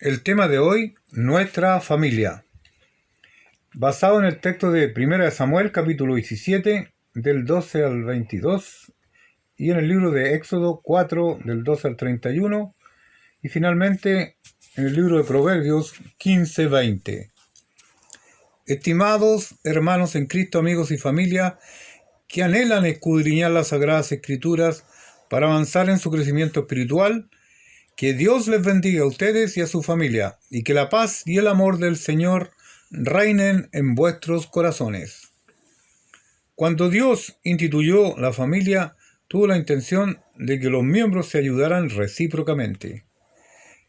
El tema de hoy, nuestra familia. Basado en el texto de 1 Samuel, capítulo 17, del 12 al 22, y en el libro de Éxodo 4, del 12 al 31, y finalmente en el libro de Proverbios 15-20. Estimados hermanos en Cristo, amigos y familia, que anhelan escudriñar las Sagradas Escrituras para avanzar en su crecimiento espiritual, que Dios les bendiga a ustedes y a su familia, y que la paz y el amor del Señor reinen en vuestros corazones. Cuando Dios instituyó la familia, tuvo la intención de que los miembros se ayudaran recíprocamente.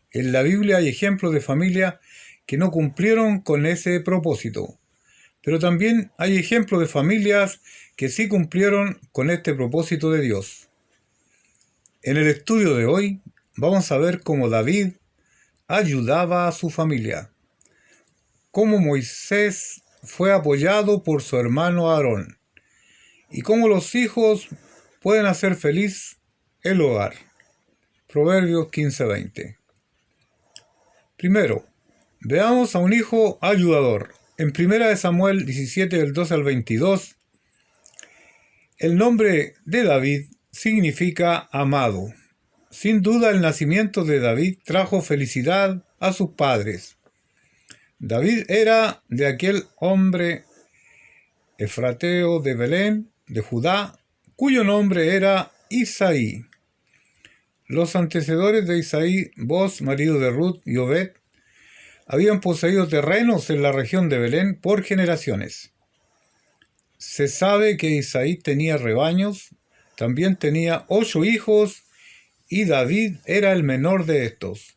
En la Biblia hay ejemplos de familia que no cumplieron con ese propósito, pero también hay ejemplos de familias que sí cumplieron con este propósito de Dios. En el estudio de hoy vamos a ver cómo David ayudaba a su familia, cómo Moisés fue apoyado por su hermano Aarón y cómo los hijos pueden hacer feliz el hogar. Proverbios 15-20. Primero, veamos a un hijo ayudador. En 1 Samuel 17, del 12 al 22, el nombre de David significa amado. Sin duda, el nacimiento de David trajo felicidad a sus padres. David era de aquel hombre efrateo de Belén, de Judá, cuyo nombre era Isaí. Los antecesores de Isaí, Boz, marido de Ruth, y Obed, habían poseído terrenos en la región de Belén por generaciones. Se sabe que Isaí tenía rebaños, también tenía 8 hijos, y David era el menor de estos.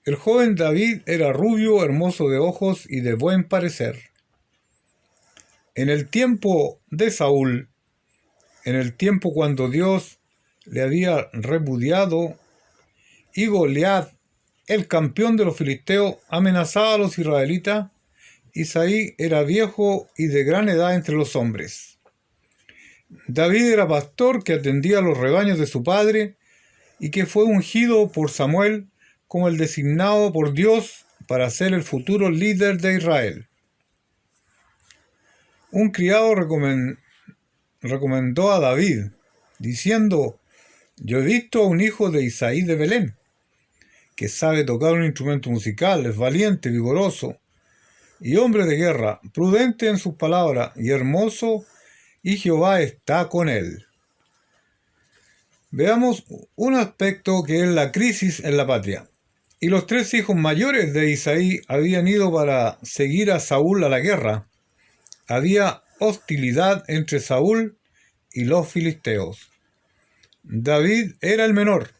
El joven David era rubio, hermoso de ojos y de buen parecer. En el tiempo de Saúl, en el tiempo cuando Dios le había repudiado, y Goliat, el campeón de los filisteos, amenazaba a los israelitas, Isaí era viejo y de gran edad entre los hombres. David era pastor que atendía los rebaños de su padre y que fue ungido por Samuel como el designado por Dios para ser el futuro líder de Israel. Un criado recomendó a David, diciendo: yo he visto a un hijo de Isaí de Belén, que sabe tocar un instrumento musical, es valiente, vigoroso, y hombre de guerra, prudente en sus palabras, y hermoso, y Jehová está con él. Veamos un aspecto que es la crisis en la patria. Y los 3 hijos mayores de Isaí habían ido para seguir a Saúl a la guerra. Había hostilidad entre Saúl y los filisteos. David era el menor,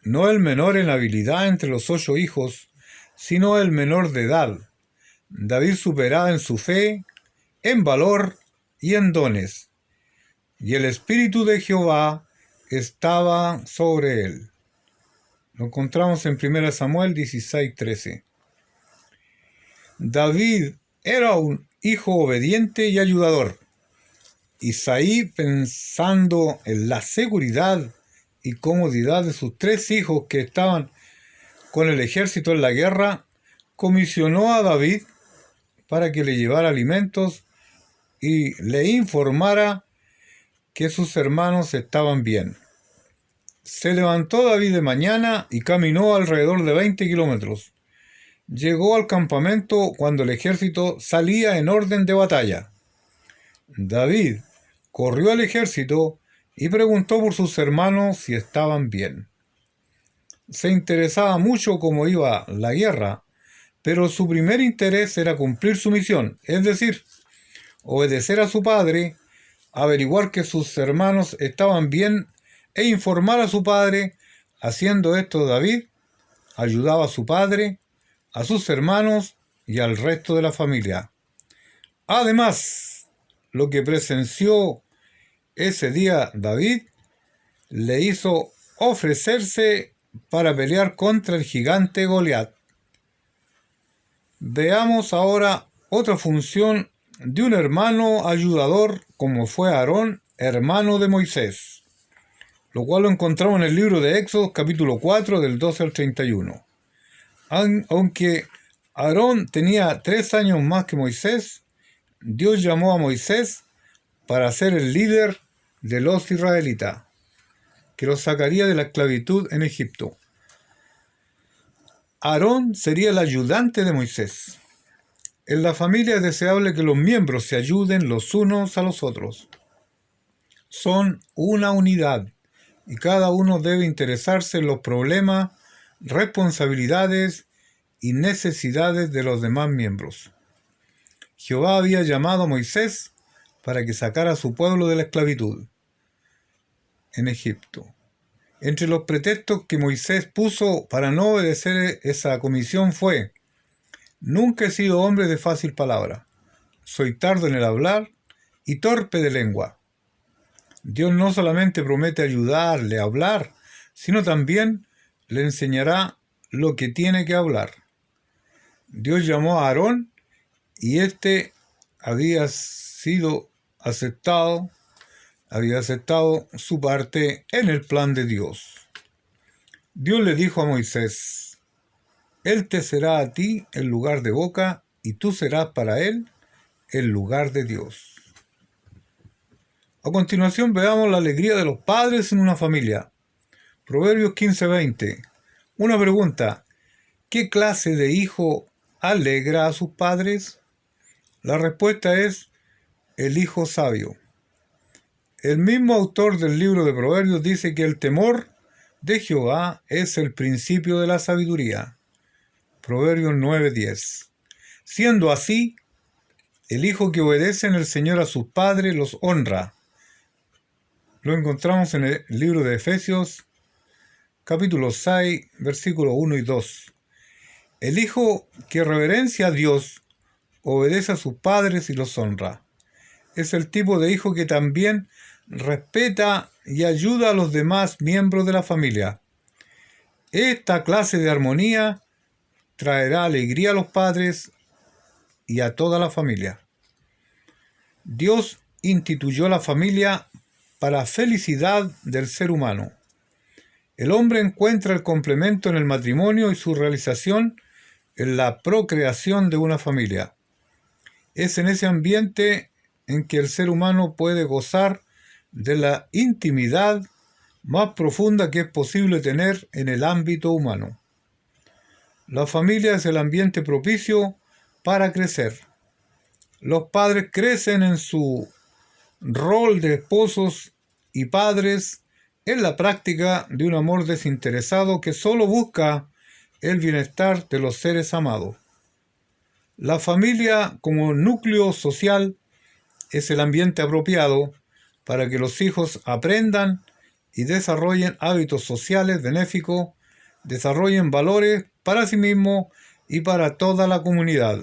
no el menor en habilidad entre los 8 hijos, sino el menor de edad. David superaba en su fe, en valor y en dones, y el Espíritu de Jehová estaba sobre él. Lo encontramos en 1 Samuel 16:13. David era un hijo obediente y ayudador. Isaí, pensando en la seguridad y comodidad de sus 3 hijos que estaban con el ejército en la guerra, comisionó a David para que le llevara alimentos y le informara que sus hermanos estaban bien. Se levantó David de mañana y caminó alrededor de 20 kilómetros. Llegó al campamento cuando el ejército salía en orden de batalla. David corrió al ejército y preguntó por sus hermanos si estaban bien. Se interesaba mucho cómo iba la guerra, pero su primer interés era cumplir su misión, es decir, obedecer a su padre, averiguar que sus hermanos estaban bien e informar a su padre. Haciendo esto, David ayudaba a su padre, a sus hermanos y al resto de la familia. Además, lo que presenció ese día David le hizo ofrecerse para pelear contra el gigante Goliat. Veamos ahora otra función de un hermano ayudador como fue Aarón, hermano de Moisés, lo cual lo encontramos en el libro de Éxodo, capítulo 4, del 12 al 31. Aunque Aarón tenía 3 años más que Moisés, Dios llamó a Moisés para ser el líder de los israelitas, que los sacaría de la esclavitud en Egipto. Aarón sería el ayudante de Moisés. En la familia es deseable que los miembros se ayuden los unos a los otros. Son una unidad y cada uno debe interesarse en los problemas, responsabilidades y necesidades de los demás miembros. Jehová había llamado a Moisés para que sacara a su pueblo de la esclavitud en Egipto. Entre los pretextos que Moisés puso para no obedecer esa comisión fue: nunca he sido hombre de fácil palabra, soy tardo en el hablar y torpe de lengua. Dios no solamente promete ayudarle a hablar, sino también le enseñará lo que tiene que hablar. Dios llamó a Aarón y éste había aceptado su parte en el plan de Dios. Dios le dijo a Moisés: Él te será a ti el lugar de boca, y tú serás para él el lugar de Dios. A continuación veamos la alegría de los padres en una familia. Proverbios 15:20. Una pregunta: ¿qué clase de hijo alegra a sus padres? La respuesta es: el hijo sabio. El mismo autor del libro de Proverbios dice que el temor de Jehová es el principio de la sabiduría. Proverbios 9:10. Siendo así, el hijo que obedece en el Señor a sus padres los honra. Lo encontramos en el libro de Efesios, capítulo 6, versículos 1 y 2. El hijo que reverencia a Dios obedece a sus padres y los honra. Es el tipo de hijo que también respeta y ayuda a los demás miembros de la familia. Esta clase de armonía traerá alegría a los padres y a toda la familia. Dios instituyó la familia para felicidad del ser humano. El hombre encuentra el complemento en el matrimonio y su realización en la procreación de una familia. Es en ese ambiente en que el ser humano puede gozar de la intimidad más profunda que es posible tener en el ámbito humano. La familia es el ambiente propicio para crecer. Los padres crecen en su rol de esposos y padres en la práctica de un amor desinteresado que solo busca el bienestar de los seres amados. La familia como núcleo social es el ambiente apropiado para que los hijos aprendan y desarrollen hábitos sociales benéficos, desarrollen valores para sí mismos y para toda la comunidad.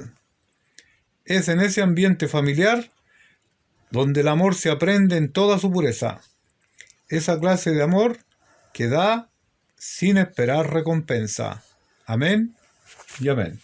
Es en ese ambiente familiar donde el amor se aprende en toda su pureza. Esa clase de amor que da sin esperar recompensa. Amén y amén.